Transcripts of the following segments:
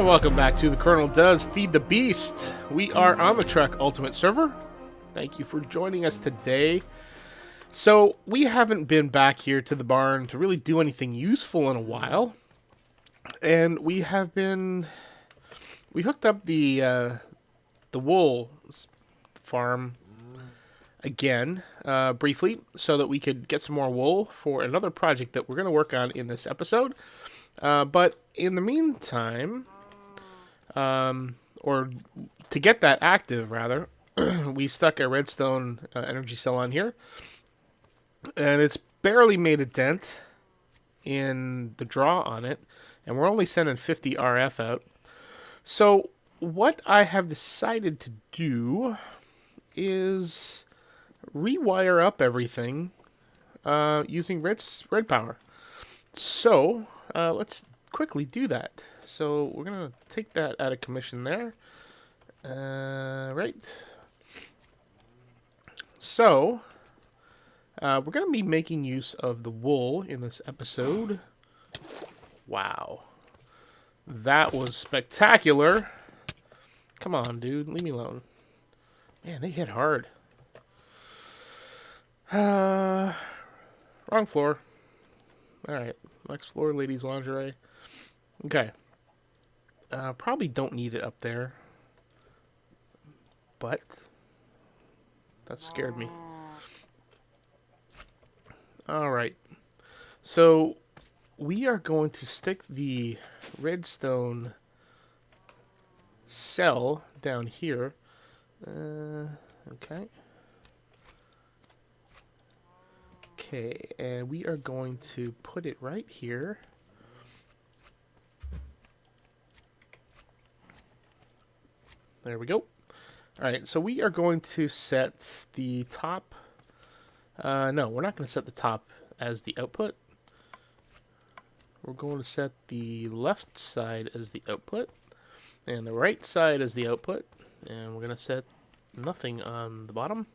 And welcome back to the Colonel Does Feed the Beast. We are on the Trek Ultimate server. Thank you for joining us today. So, we haven't been back here to the barn to really do anything useful in a while. And we hooked up the wool farm again, briefly, so that we could get some more wool for another project that we're going to work on in this episode. But in the meantime, or to get that active, rather, we stuck a redstone energy cell on here. And it's barely made a dent in the draw on it. And we're only sending 50 RF out. So what I have decided to do is rewire up everything using red power. So let's quickly do that. So we're going to take that out of commission there. Right. So we're going to be making use of the wool in this episode. Wow. That was spectacular. Come on, dude. Leave me alone. Man, they hit hard. Wrong floor. Alright. Next floor, ladies' lingerie. Okay. Probably don't need it up there. But that scared me. Alright. So we are going to stick the redstone cell down here. Okay. Okay, and we are going to put it right here. There we go. Alright, so we are going to set the top. No, we're not going to set the top as the output. We're going to set the left side as the output. And the right side as the output. And we're going to set nothing on the bottom.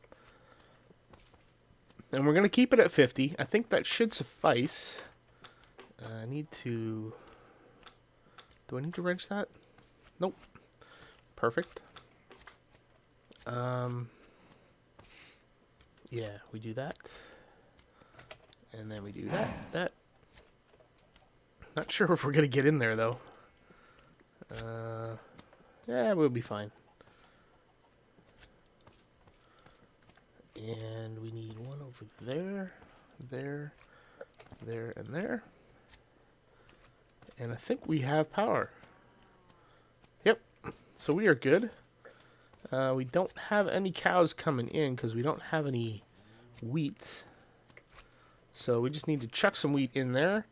And we're going to keep it at 50. I think that should suffice. I need to... Do I need to wrench that? Nope. Perfect. Yeah, we do that. And then we do that. Not sure if we're going to get in there, though. Yeah, we'll be fine. And we need one over there, there, and there. And I think we have power. Yep. So we are good. We don't have any cows coming in because we don't have any wheat. So we just need to chuck some wheat in there.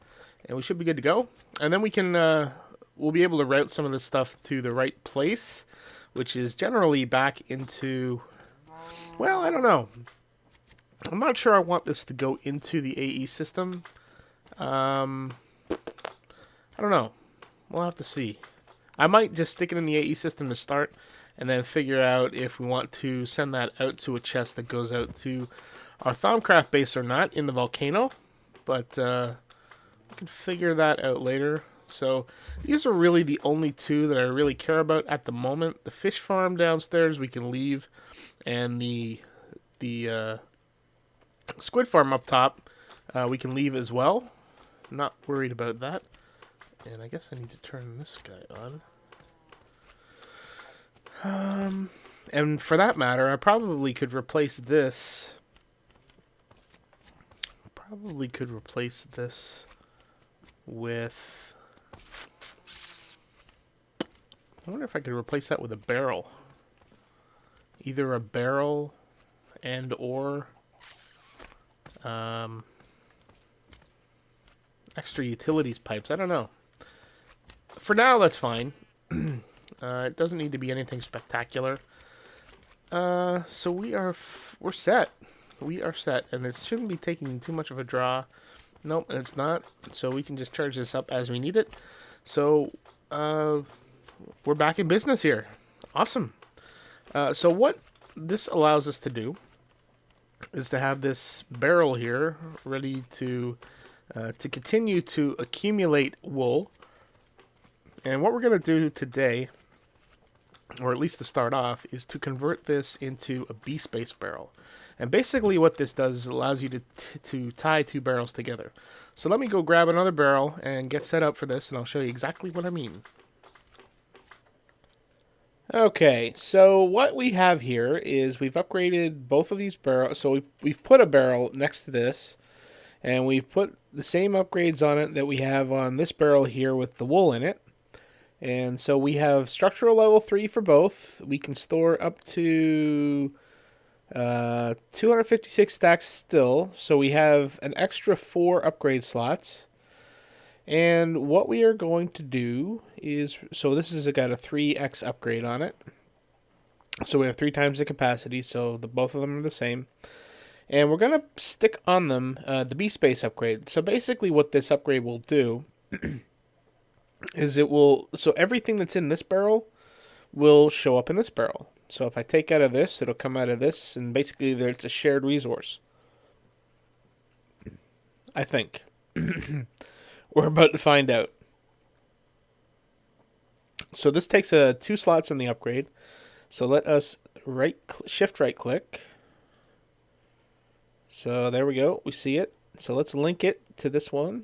And we should be good to go. And then we can, we'll be able to route some of this stuff to the right place. Which is generally back into... Well, I don't know. I'm not sure I want this to go into the AE system. I don't know. We'll have to see. I might just stick it in the AE system to start, and then figure out if we want to send that out to a chest that goes out to our Thaumcraft base or not in the volcano. But we can figure that out later. So these are really the only two that I really care about at the moment. The fish farm downstairs we can leave, and the squid farm up top we can leave as well. Not worried about that. And I guess I need to turn this guy on. And for that matter, I probably could replace this. With... I wonder if I could replace that with a barrel. Either a barrel and or extra utilities pipes. I don't know. For now, that's fine. It doesn't need to be anything spectacular. So we're set. We are set, and it shouldn't be taking too much of a draw. Nope, it's not. So we can just charge this up as we need it. So we're back in business here. Awesome. So what this allows us to do is to have this barrel here ready to continue to accumulate wool And what we're going to do today, or at least to start off, is to convert this into a B-space barrel. And basically what this does is allows you to tie two barrels together. So let me go grab another barrel and get set up for this, and I'll show you exactly what I mean. Okay, so what we have here is we've upgraded both of these barrels. So we've put a barrel next to this, and we've put the same upgrades on it that we have on this barrel here with the wool in it. And so we have structural level 3 for both. We can store up to 256 stacks still. So we have an extra 4 upgrade slots. And what we are going to do is, so this has got a 3x upgrade on it. So we have 3 times the capacity, so both of them are the same. And we're going to stick on them the B-Space upgrade. So basically what this upgrade will do is it will, so everything that's in this barrel will show up in this barrel. So if I take out of this, it'll come out of this, and basically it's a shared resource. I think. We're about to find out. So this takes 2 slots in the upgrade. So let us shift right click. So there we go. We see it. So let's link it to this one.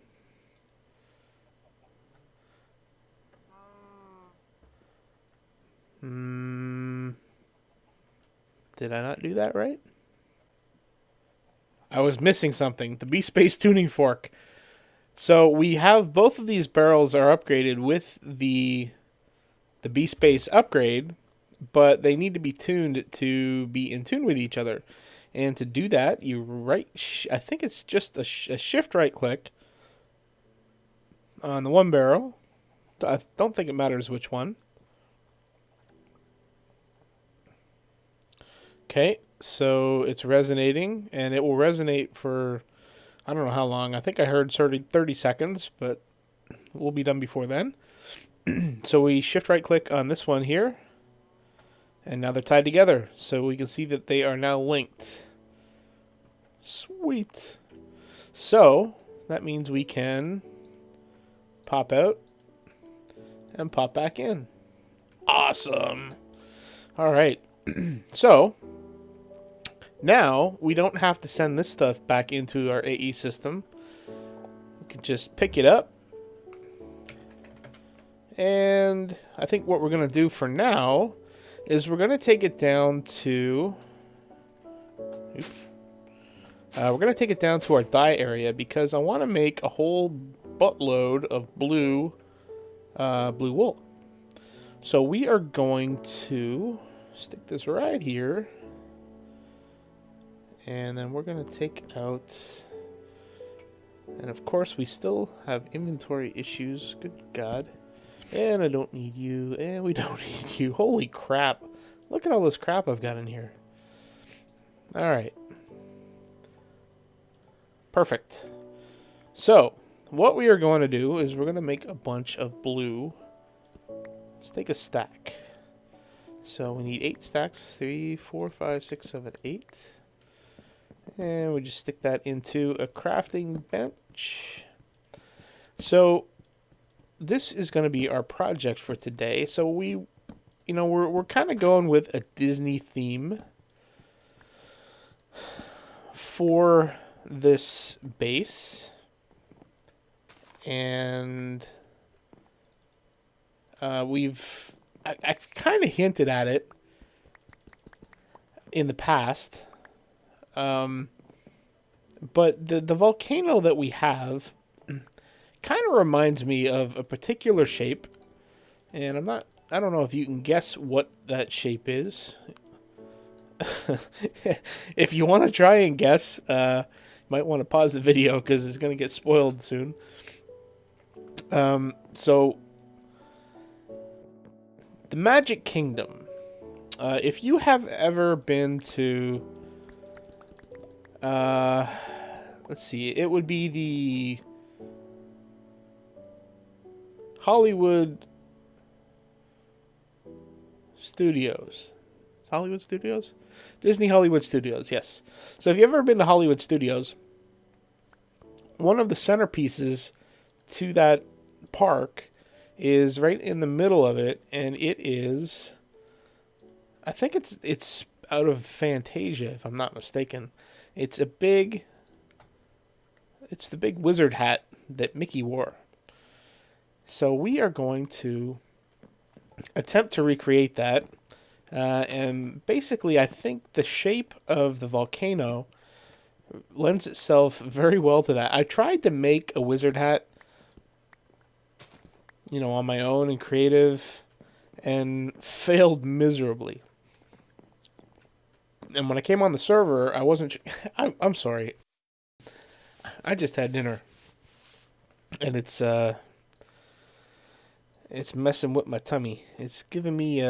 Did I not do that right? I was missing something. The B-Space tuning fork. So we have both of these barrels are upgraded with the B-Space upgrade, but they need to be tuned to be in tune with each other. And to do that, you I think it's just a shift right click on the one barrel. I don't think it matters which one. Okay, so it's resonating, and it will resonate for, I don't know how long. I think I heard 30 seconds, but we'll be done before then. So we shift right click on this one here, and now they're tied together. So we can see that they are now linked. Sweet. So that means we can pop out and pop back in. Awesome. All right. So now we don't have to send this stuff back into our AE system. We can just pick it up. And I think what we're going to do for now is we're going to take it down to... we're going to take it down to our dye area because I want to make a whole buttload of blue wool. So we are going to stick this right here. And then we're going to take out... And of course we still have inventory issues. Good God. And I don't need you. And we don't need you. Holy crap. Look at all this crap I've got in here. Alright. Perfect. So, what we are going to do is we're going to make a bunch of blue. Let's take a stack. So we need 8 stacks. 3, 4, 5, 6, 7, 8. And we just stick that into a crafting bench. So this is going to be our project for today. So we're kind of going with a Disney theme for this base. And I've kind of hinted at it in the past. But the volcano that we have kind of reminds me of a particular shape, and I don't know if you can guess what that shape is. If you want to try and guess, you might want to pause the video because it's going to get spoiled soon. So the Magic Kingdom. If you have ever been to, let's see, it would be the Hollywood Studios. Hollywood Studios? Disney Hollywood Studios, yes. So if you've ever been to Hollywood Studios, one of the centerpieces to that park is right in the middle of it, and it is, I think it's out of Fantasia, if I'm not mistaken. It's a big, it's the big wizard hat that Mickey wore. So we are going to attempt to recreate that. And basically, I think the shape of the volcano lends itself very well to that. I tried to make a wizard hat, on my own and creative, and failed miserably. And when I came on the server, I wasn't. I'm sorry. I just had dinner, and it's messing with my tummy. It's giving me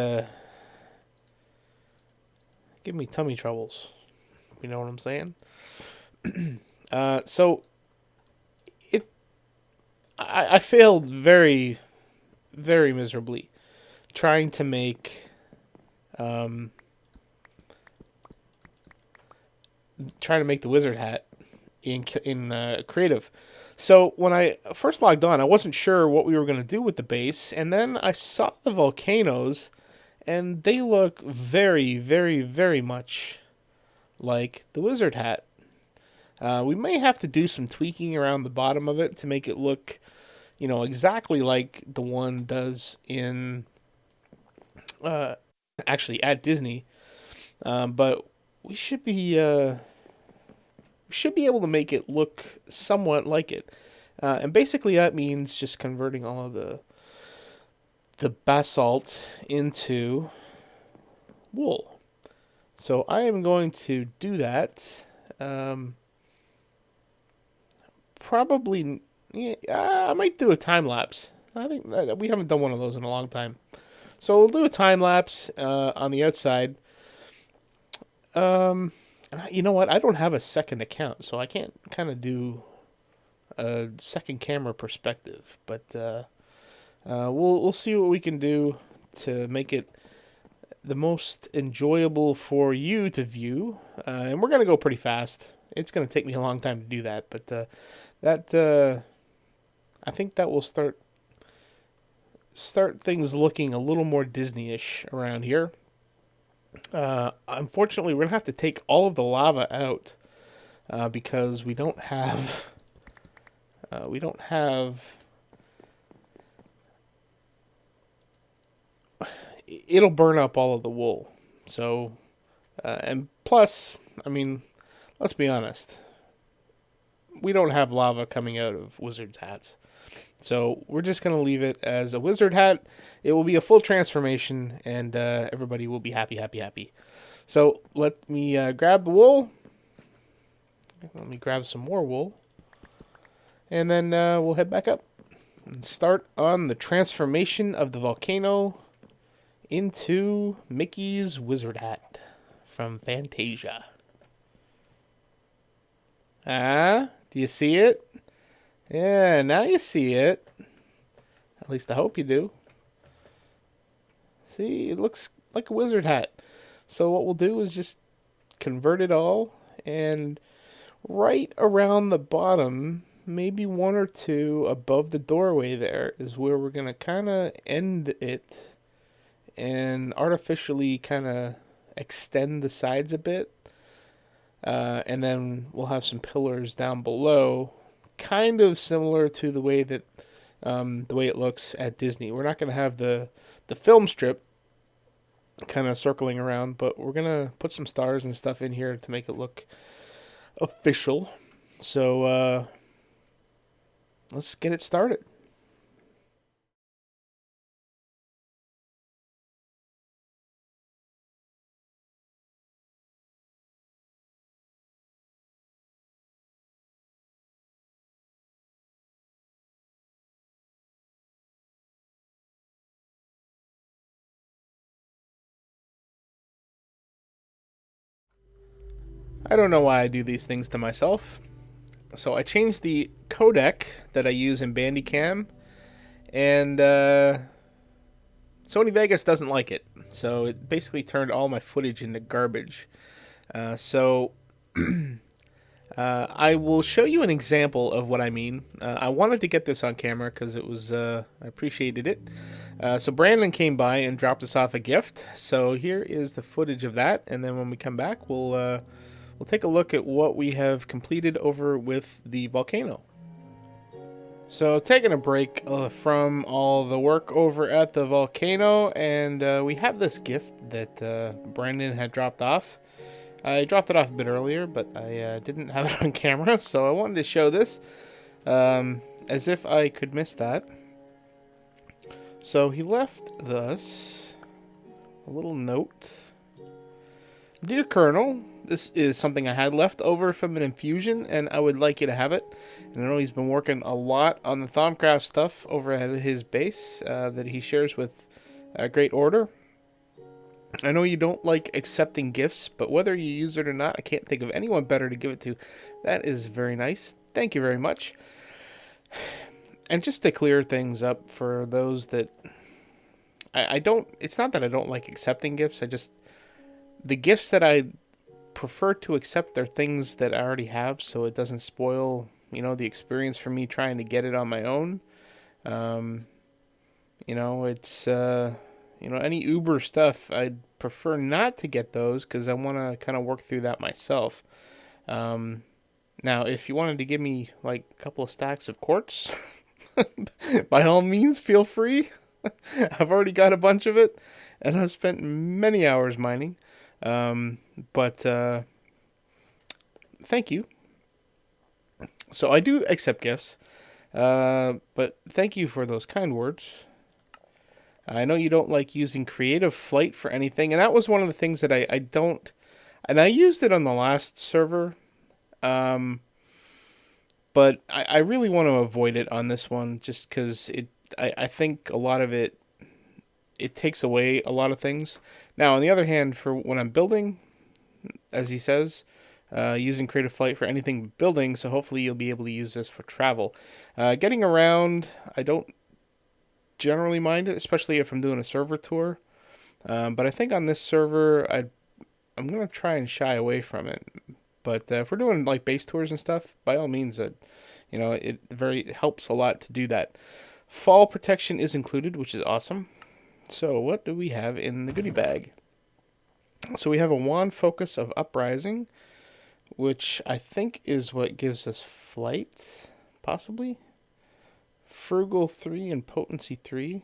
tummy troubles. You know what I'm saying? So I failed very, very miserably trying to make the wizard hat in creative. So when I first logged on, I wasn't sure what we were going to do with the base, and then I saw the volcanoes, and they look very, very, very much like the wizard hat. We may have to do some tweaking around the bottom of it to make it look, exactly like the one does in, actually at Disney. But we should be able to make it look somewhat like it. And basically that means just converting all of the basalt into wool. So I am going to do that. Probably, yeah, I might do a time lapse. I think that we haven't done one of those in a long time. So we'll do a time lapse on the outside. You know what? I don't have a second account, so I can't kind of do a second camera perspective. But we'll see what we can do to make it the most enjoyable for you to view. And we're gonna go pretty fast. It's gonna take me a long time to do that, but I think that will start things looking a little more Disney-ish around here. Unfortunately, we're going to have to take all of the lava out because we don't have it'll burn up all of the wool. So and plus, I mean, let's be honest, we don't have lava coming out of wizard's hats. So we're just going to leave it as a wizard hat. It will be a full transformation, and everybody will be happy, happy, happy. So let me grab the wool. Let me grab some more wool. And then we'll head back up and start on the transformation of the volcano into Mickey's wizard hat from Fantasia. Do you see it? Yeah, now you see it. At least I hope you do. See, it looks like a wizard hat. So what we'll do is just convert it all, and right around the bottom, maybe one or two above the doorway there, is where we're going to kind of end it and artificially kind of extend the sides a bit. And then we'll have some pillars down below, kind of similar to the way that the way it looks at Disney. We're not going to have the film strip kind of circling around, but we're going to put some stars and stuff in here to make it look official. So let's get it started. I don't know why I do these things to myself. So I changed the codec that I use in Bandicam, and Sony Vegas doesn't like it. So it basically turned all my footage into garbage. So I will show you an example of what I mean. I wanted to get this on camera because it was I appreciated it. So Brandon came by and dropped us off a gift. So here is the footage of that, and then when we come back, we'll take a look at what we have completed over with the volcano. So taking a break from all the work over at the volcano, and we have this gift that Brandon had dropped off. I dropped it off a bit earlier, but I didn't have it on camera, so I wanted to show this as if I could miss that. So he left us a little note. Dear Kerrnel, this is something I had left over from an infusion, and I would like you to have it. And I know he's been working a lot on the Thaumcraft stuff over at his base that he shares with Great Order. I know you don't like accepting gifts, but whether you use it or not, I can't think of anyone better to give it to. That is very nice. Thank you very much. And just to clear things up for those that... I don't... It's not that I don't like accepting gifts. The gifts that I prefer to accept are things that I already have, so it doesn't spoil, the experience for me trying to get it on my own. It's... any Uber stuff, I'd prefer not to get those because I want to kind of work through that myself. Now, if you wanted to give me like a couple of stacks of quartz, by all means, feel free. I've already got a bunch of it, and I've spent many hours mining. But thank you. So I do accept gifts, but thank you for those kind words. I know you don't like using creative flight for anything, and that was one of the things that I don't... And I used it on the last server, but I really want to avoid it on this one, just because I think a lot of it takes away a lot of things. Now, on the other hand, for when I'm building, as he says, using creative flight for anything building, so hopefully you'll be able to use this for travel. Getting around, I don't generally mind it, especially if I'm doing a server tour. But I think on this server, I'm going to try and shy away from it. But if we're doing like base tours and stuff, by all means, it helps a lot to do that. Fall protection is included, which is awesome. So what do we have in the goodie bag? So we have a wand focus of uprising, which I think is what gives us flight, possibly. Frugal 3 and potency 3.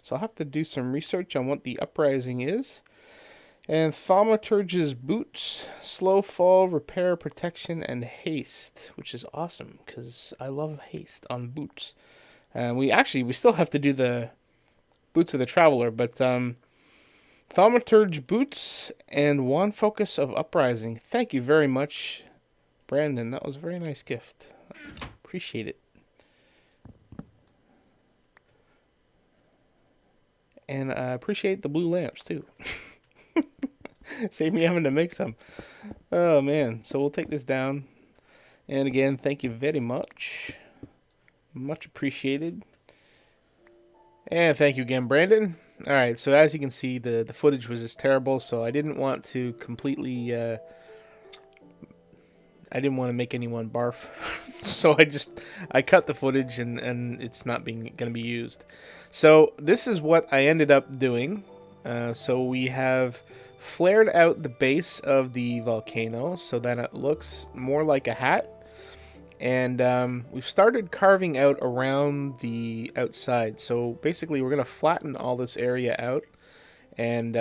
So I'll have to do some research on what the uprising is. And Thaumaturge's boots, slow fall, repair, protection, and haste, which is awesome because I love haste on boots. And we still have to do the boots of the traveler, but Thaumaturge boots and wand focus of uprising. Thank you very much, Brandon. That was a very nice gift. Appreciate it. And I appreciate the blue lamps too. Save me having to make some. Oh man, so we'll take this down. And again, thank you very much. Much appreciated. And thank you again, Brandon. Alright, so as you can see, the footage was just terrible, so I didn't want to completely... I didn't want to make anyone barf. So I cut the footage and it's not going to be used. So this is what I ended up doing. So we have flared out the base of the volcano so that it looks more like a hat. And we've started carving out around the outside. So basically we're going to flatten all this area out and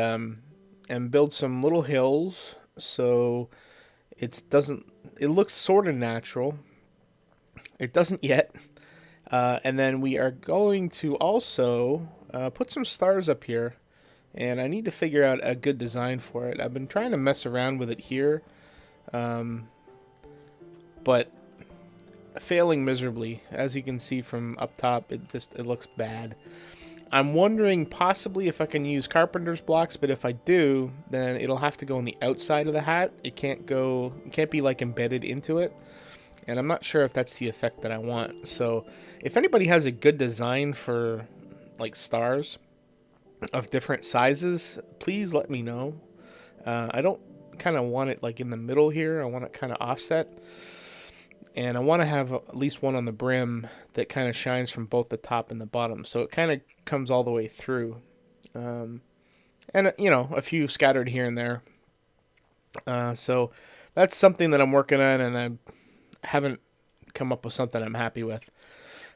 build some little hills so it looks sort of natural. It doesn't yet. And then we are going to also put some stars up here. And I need to figure out a good design for it. I've been trying to mess around with it here. But failing miserably. As you can see from up top, it looks bad. I'm wondering possibly if I can use carpenter's blocks, but if I do, then it'll have to go on the outside of the hat. It can't be like embedded into it. And I'm not sure if that's the effect that I want. So if anybody has a good design for like stars of different sizes, please let me know. I don't kind of want it like in the middle here. I want it kind of offset. And I want to have at least one on the brim that kind of shines from both the top and the bottom. So it kind of comes all the way through. And, you know, a few scattered here and there. So that's something that I'm working on, and I haven't come up with something I'm happy with.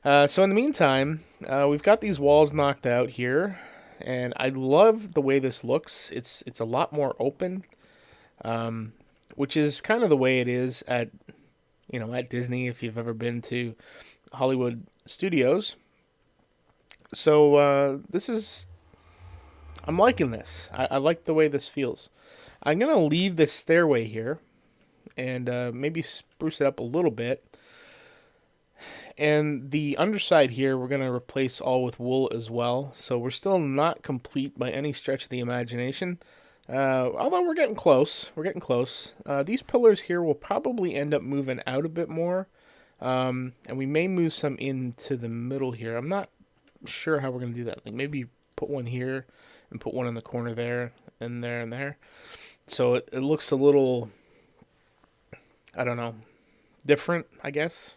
So in the meantime, we've got these walls knocked out here. And I love the way this looks. It's a lot more open, which is kind of the way it is at Disney, if you've ever been to Hollywood Studios. So I'm liking this. I like the way this feels. I'm going to leave this stairway here and maybe spruce it up a little bit. And the underside here, we're going to replace all with wool as well. So we're still not complete by any stretch of the imagination. Although we're getting close. We're getting close. These pillars here will probably end up moving out a bit more. And we may move some into the middle here. I'm not sure how we're going to do that. Like maybe put one here and put one in the corner there and there and there. So it looks a little, I don't know, different, I guess.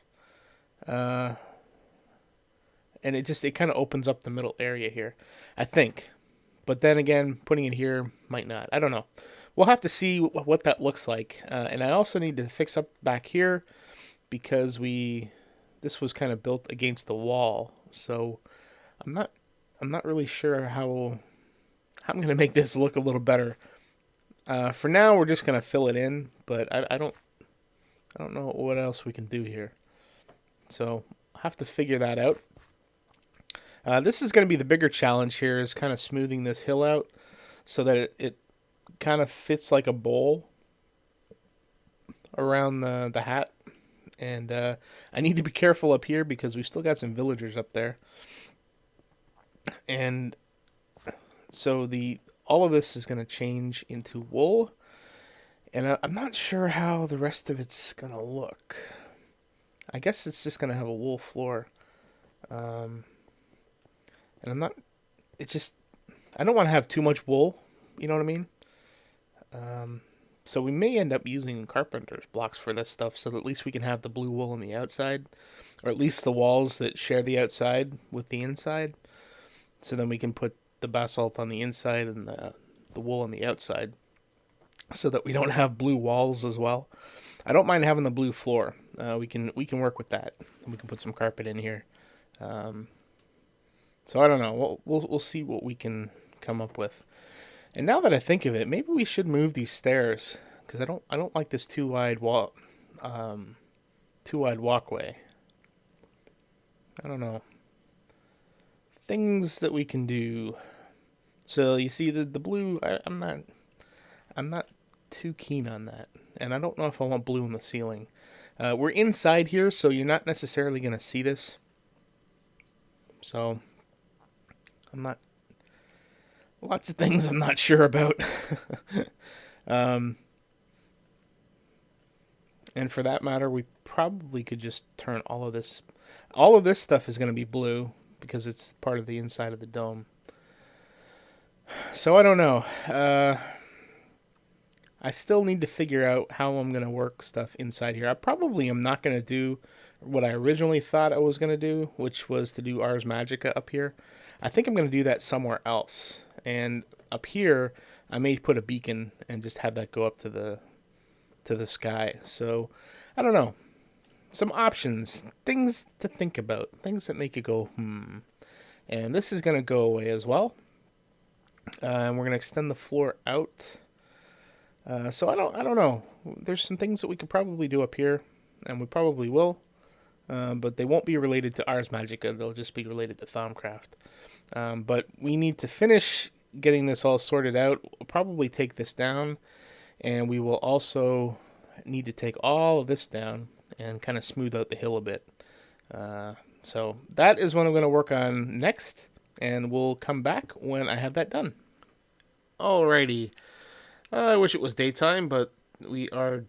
And it kind of opens up the middle area here, I think. But then again, putting it here might not. I don't know. We'll have to see what that looks like. And I also need to fix up back here because this was kind of built against the wall. So I'm not really sure how I'm going to make this look a little better. For now, we're just going to fill it in, but I don't know what else we can do here. So I'll have to figure that out. This is going to be the bigger challenge here, is kind of smoothing this hill out so that it kind of fits like a bowl around the hat. And I need to be careful up here because we still got some villagers up there. And so all of this is going to change into wool. And I'm not sure how the rest of it's going to look. I guess it's just going to have a wool floor. And I don't want to have too much wool. You know what I mean? So we may end up using carpenter's blocks for this stuff so that at least we can have the blue wool on the outside. Or at least the walls that share the outside with the inside. So then we can put the basalt on the inside and the wool on the outside. So that we don't have blue walls as well. I don't mind having the blue floor. We can work with that. We can put some carpet in here. So I don't know. We'll see what we can come up with. And now that I think of it, maybe we should move these stairs because I don't like this too wide walkway. I don't know. Things that we can do. So you see the blue. I'm not too keen on that. And I don't know if I want blue in the ceiling. We're inside here, so you're not necessarily going to see this. So, lots of things I'm not sure about. And for that matter, we probably could just turn all of this stuff is going to be blue because it's part of the inside of the dome. So I don't know. I still need to figure out how I'm going to work stuff inside here. I probably am not going to do what I originally thought I was going to do, which was to do Ars Magica up here. I think I'm going to do that somewhere else. And up here, I may put a beacon and just have that go up to the sky. So, I don't know. Some options, things to think about, things that make you go, And this is going to go away as well. And we're going to extend the floor out. So I don't know. There's some things that we could probably do up here, and we probably will, but they won't be related to Ars Magica. They'll just be related to Thaumcraft. But we need to finish getting this all sorted out. We'll probably take this down, and we will also need to take all of this down and kind of smooth out the hill a bit. So that is what I'm going to work on next, and we'll come back when I have that done. Alrighty. I wish it was daytime, but we are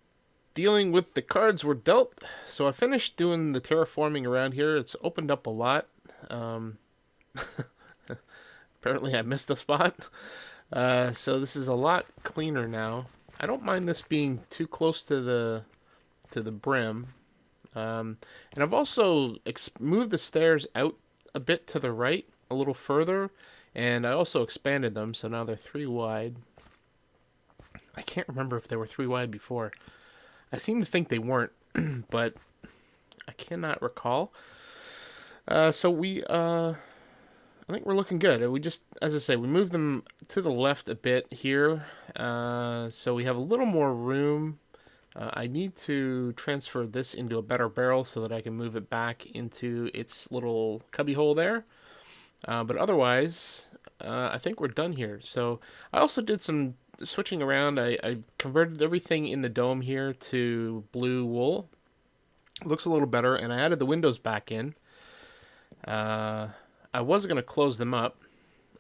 dealing with the cards we're dealt. So I finished doing the terraforming around here. It's opened up a lot. Apparently I missed a spot. So this is a lot cleaner now. I don't mind this being too close to the brim. And I've also moved the stairs out a bit to the right, a little further, and I also expanded them, so now they're 3 wide. I can't remember if they were 3 wide before. I seem to think they weren't, but I cannot recall. So I think we're looking good. We just, as I say, we moved them to the left a bit here, so we have a little more room. I need to transfer this into a better barrel so that I can move it back into its little cubby hole there. But otherwise, I think we're done here. So I also did some switching around. I converted everything in the dome here to blue wool. Looks a little better, and I added the windows back in. I was going to close them up,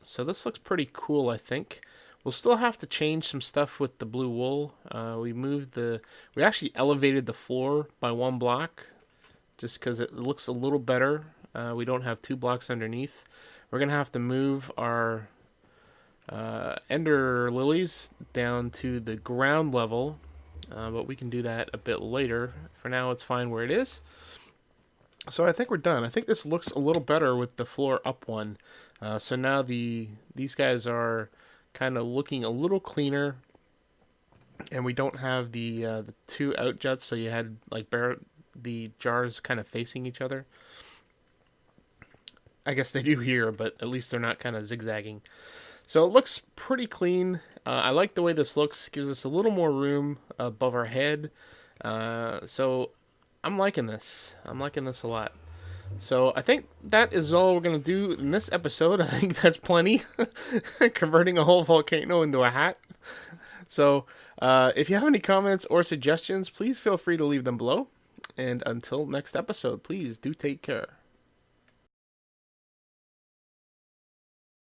so this looks pretty cool, I think. We'll still have to change some stuff with the blue wool. We actually elevated the floor by 1 block, just because it looks a little better. We don't have 2 blocks underneath. We're going to have to move our ender lilies down to the ground level, but we can do that a bit later. For now, it's fine where it is. So I think we're done. I think this looks a little better with the floor up one. So now these guys are kind of looking a little cleaner, and we don't have the 2 out juts. So you had like the jars kind of facing each other. I guess they do here, but at least they're not kind of zigzagging. So it looks pretty clean. I like the way this looks. Gives us a little more room above our head. So I'm liking this. I'm liking this a lot. So I think that is all we're going to do in this episode. I think that's plenty. Converting a whole volcano into a hat. So if you have any comments or suggestions, please feel free to leave them below. And until next episode, please do take care.